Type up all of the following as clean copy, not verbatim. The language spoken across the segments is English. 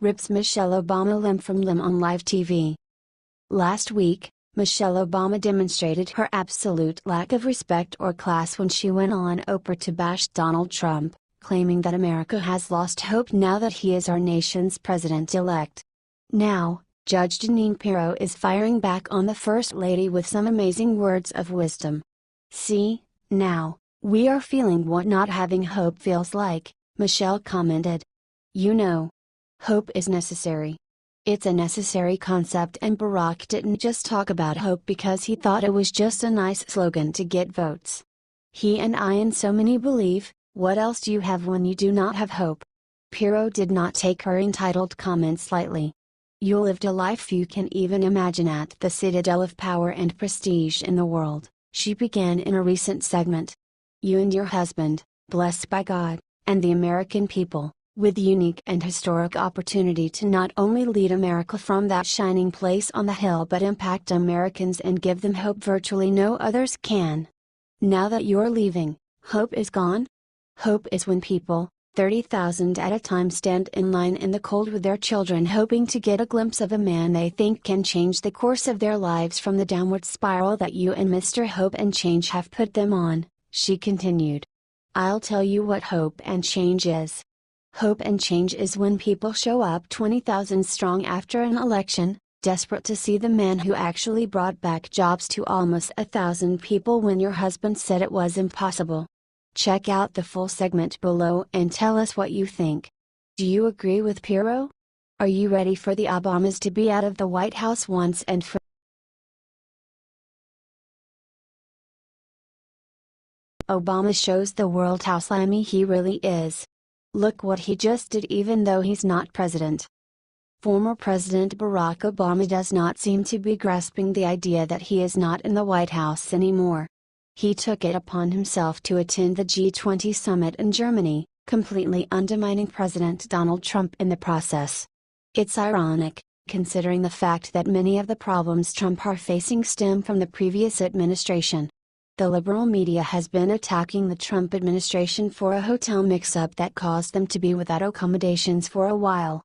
Rips Michelle Obama limb from limb on live TV. Last week, Michelle Obama demonstrated her absolute lack of respect or class when she went on Oprah to bash Donald Trump, claiming that America has lost hope now that he is our nation's president-elect. Now, Judge Jeanine Pirro is firing back on the First Lady with some amazing words of wisdom. "See, now, we are feeling what not having hope feels like," Michelle commented. "You know, hope is necessary. It's a necessary concept, and Barack didn't just talk about hope because he thought it was just a nice slogan to get votes. He and I and so many believe, what else do you have when you do not have hope?" Pirro did not take her entitled comments lightly. "You lived a life few can even imagine at the citadel of power and prestige in the world," she began in a recent segment. "You and your husband, blessed by God, and the American people, with unique and historic opportunity to not only lead America from that shining place on the hill but impact Americans and give them hope virtually no others can. Now that you're leaving, hope is gone? Hope is when people, 30,000 at a time, stand in line in the cold with their children hoping to get a glimpse of a man they think can change the course of their lives from the downward spiral that you and Mr. Hope and Change have put them on," she continued. "I'll tell you what hope and change is. Hope and change is when people show up 20,000 strong after an election, desperate to see the man who actually brought back jobs to almost 1,000 people when your husband said it was impossible." Check out the full segment below and tell us what you think. Do you agree with Pirro? Are you ready for the Obamas to be out of the White House once and for Obama shows the world how slimy he really is. Look what he just did even though he's not president. Former President Barack Obama does not seem to be grasping the idea that he is not in the White House anymore. He took it upon himself to attend the G20 summit in Germany, completely undermining President Donald Trump in the process. It's ironic, considering the fact that many of the problems Trump are facing stem from the previous administration. The liberal media has been attacking the Trump administration for a hotel mix-up that caused them to be without accommodations for a while.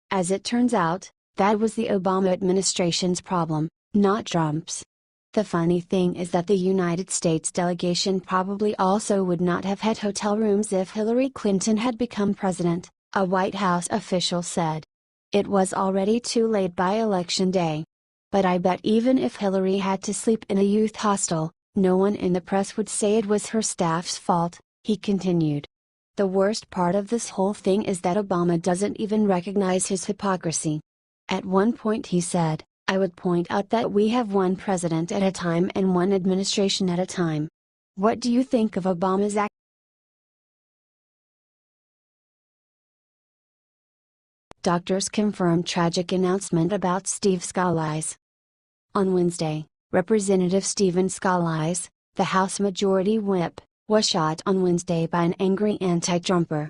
As it turns out, that was the Obama administration's problem, not Trump's. The funny thing is that the United States delegation probably also would not have had hotel rooms if Hillary Clinton had become president, a White House official said. It was already too late by election day. But I bet even if Hillary had to sleep in a youth hostel, no one in the press would say it was her staff's fault, he continued. The worst part of this whole thing is that Obama doesn't even recognize his hypocrisy. At one point he said, "I would point out that we have one president at a time and one administration at a time." What do you think of Obama's act? Doctors confirm tragic announcement about Steve Scalise. On Wednesday, Representative Stephen Scalise, the House Majority Whip, was shot on Wednesday by an angry anti-Trumper.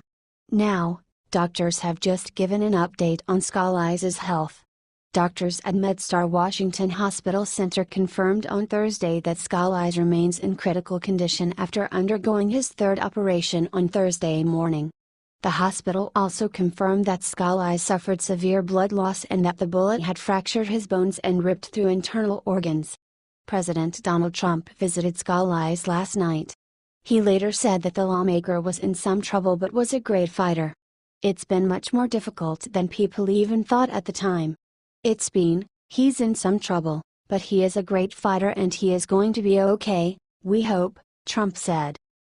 Now, doctors have just given an update on Scalise's health. Doctors at MedStar Washington Hospital Center confirmed on Thursday that Scalise remains in critical condition after undergoing his third operation on Thursday morning. The hospital also confirmed that Scalise suffered severe blood loss and that the bullet had fractured his bones and ripped through internal organs. President Donald Trump visited Scalise last night. He later said that the lawmaker was in some trouble but was a great fighter. "It's been much more difficult than people even thought at the time. He's in some trouble, but he is a great fighter and he is going to be okay, we hope," Trump said.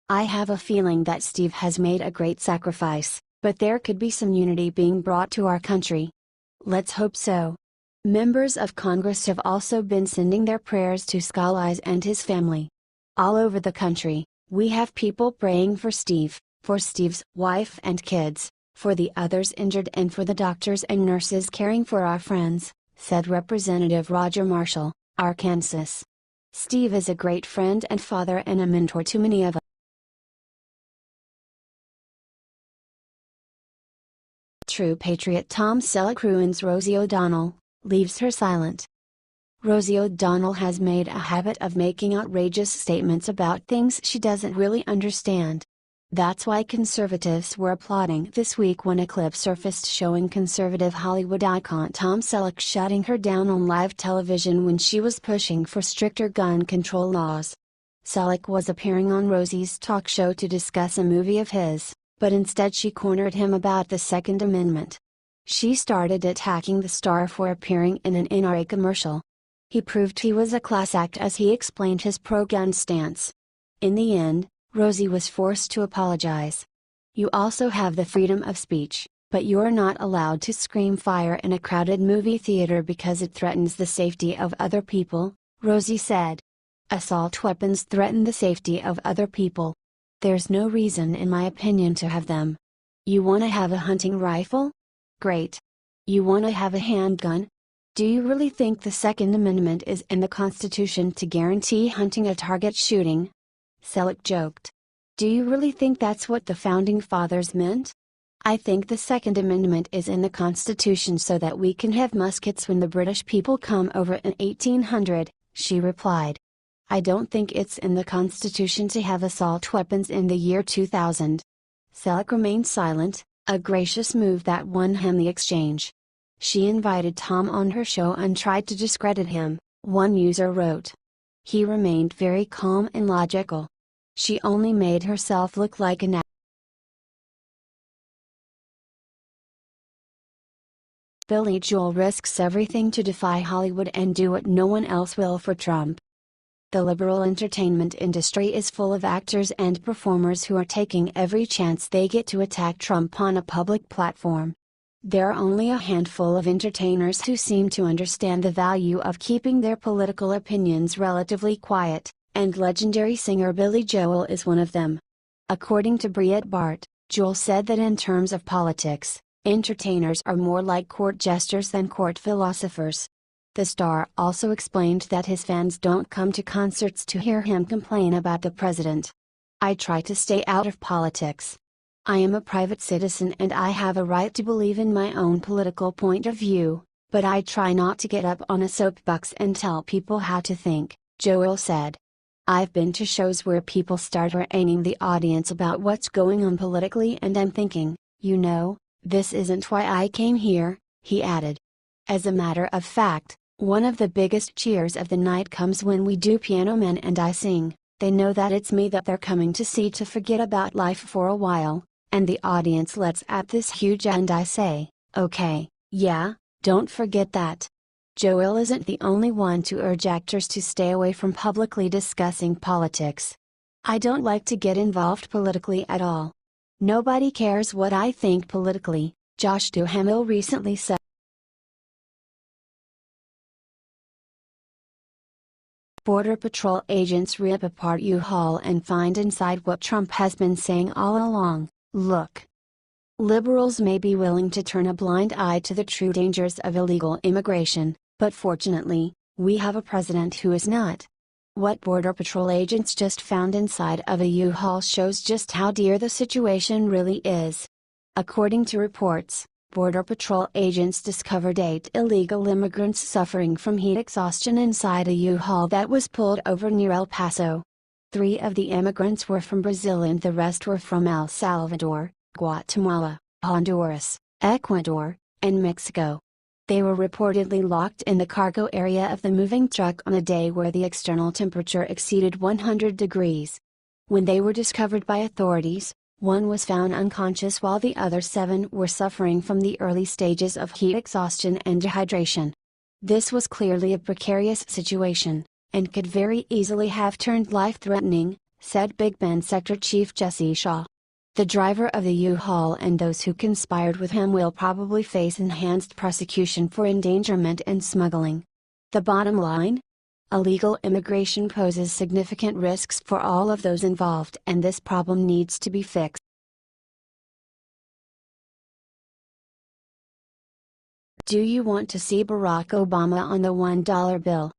"I have a feeling that Steve has made a great sacrifice, but there could be some unity being brought to our country. Let's hope so." Members of Congress have also been sending their prayers to Scalise and his family. All over the country, we have people praying for Steve, for Steve's wife and kids, for the others injured and for the doctors and nurses caring for our friends, said Representative Roger Marshall, Arkansas. "Steve is a great friend and father and a mentor to many of us." True patriot Tom Selleck ruins Rosie O'Donnell, leaves her silent. Rosie O'Donnell has made a habit of making outrageous statements about things she doesn't really understand. That's why conservatives were applauding this week when a clip surfaced showing conservative Hollywood icon Tom Selleck shutting her down on live television when she was pushing for stricter gun control laws. Selleck was appearing on Rosie's talk show to discuss a movie of his, but instead she cornered him about the Second Amendment. She started attacking the star for appearing in an NRA commercial. He proved he was a class act as he explained his pro-gun stance. In the end, Rosie was forced to apologize. "You also have the freedom of speech, but you're not allowed to scream fire in a crowded movie theater because it threatens the safety of other people," Rosie said. "Assault weapons threaten the safety of other people. There's no reason in my opinion to have them. You wanna have a hunting rifle? Great. You wanna have a handgun? Do you really think the Second Amendment is in the Constitution to guarantee hunting a target shooting?" Selleck joked. "Do you really think that's what the Founding Fathers meant? I think the Second Amendment is in the Constitution so that we can have muskets when the British people come over in 1800, she replied. "I don't think it's in the Constitution to have assault weapons in the year 2000. Selleck remained silent, a gracious move that won him the exchange. She invited Tom on her show and tried to discredit him, one user wrote. He remained very calm and logical. She only made herself look like an Billy Joel risks everything to defy Hollywood and do what no one else will for Trump. The liberal entertainment industry is full of actors and performers who are taking every chance they get to attack Trump on a public platform. There are only a handful of entertainers who seem to understand the value of keeping their political opinions relatively quiet, and legendary singer Billy Joel is one of them. According to Breitbart, Joel said that in terms of politics, entertainers are more like court jesters than court philosophers. The star also explained that his fans don't come to concerts to hear him complain about the president. "I try to stay out of politics. I am a private citizen and I have a right to believe in my own political point of view, but I try not to get up on a soapbox and tell people how to think," Joel said. "I've been to shows where people start haranguing the audience about what's going on politically and I'm thinking, this isn't why I came here," he added. As a matter of fact, one of the biggest cheers of the night comes when we do Piano Man and I sing. They know that it's me that they're coming to see to forget about life for a while, and the audience lets out this huge and I say, okay, yeah, don't forget that. Joel isn't the only one to urge actors to stay away from publicly discussing politics. "I don't like to get involved politically at all. Nobody cares what I think politically," Josh Duhamel recently said. Border Patrol agents rip apart Uhaul and find inside what Trump has been saying all along. Look. Liberals may be willing to turn a blind eye to the true dangers of illegal immigration, but fortunately, we have a president who is not. What Border Patrol agents just found inside of a U-Haul shows just how dire the situation really is. According to reports, Border Patrol agents discovered 8 illegal immigrants suffering from heat exhaustion inside a U-Haul that was pulled over near El Paso. 3 of the immigrants were from Brazil and the rest were from El Salvador, Guatemala, Honduras, Ecuador, and Mexico. They were reportedly locked in the cargo area of the moving truck on a day where the external temperature exceeded 100 degrees. When they were discovered by authorities, one was found unconscious while the other 7 were suffering from the early stages of heat exhaustion and dehydration. This was clearly a precarious situation, and could very easily have turned life-threatening, said Big Bend Sector Chief Jesse Shaw. The driver of the U-Haul and those who conspired with him will probably face enhanced prosecution for endangerment and smuggling. The bottom line? Illegal immigration poses significant risks for all of those involved and this problem needs to be fixed. Do you want to see Barack Obama on the $1 bill?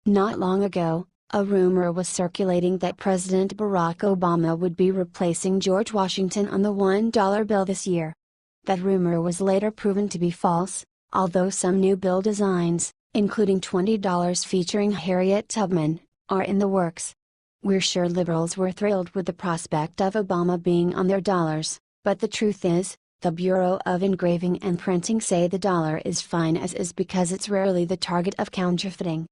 Not long ago, a rumor was circulating that President Barack Obama would be replacing George Washington on the $1 bill this year. That rumor was later proven to be false, although some new bill designs, including $20 featuring Harriet Tubman, are in the works. We're sure liberals were thrilled with the prospect of Obama being on their dollars, but the truth is, the Bureau of Engraving and Printing say the dollar is fine as is because it's rarely the target of counterfeiting.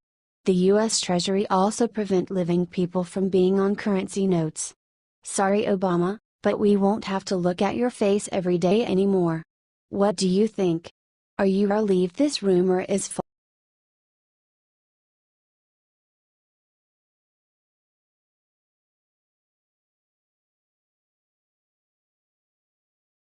The U.S. Treasury also prevent living people from being on currency notes. Sorry Obama, but we won't have to look at your face every day anymore. What do you think? Are you relieved this rumor is false?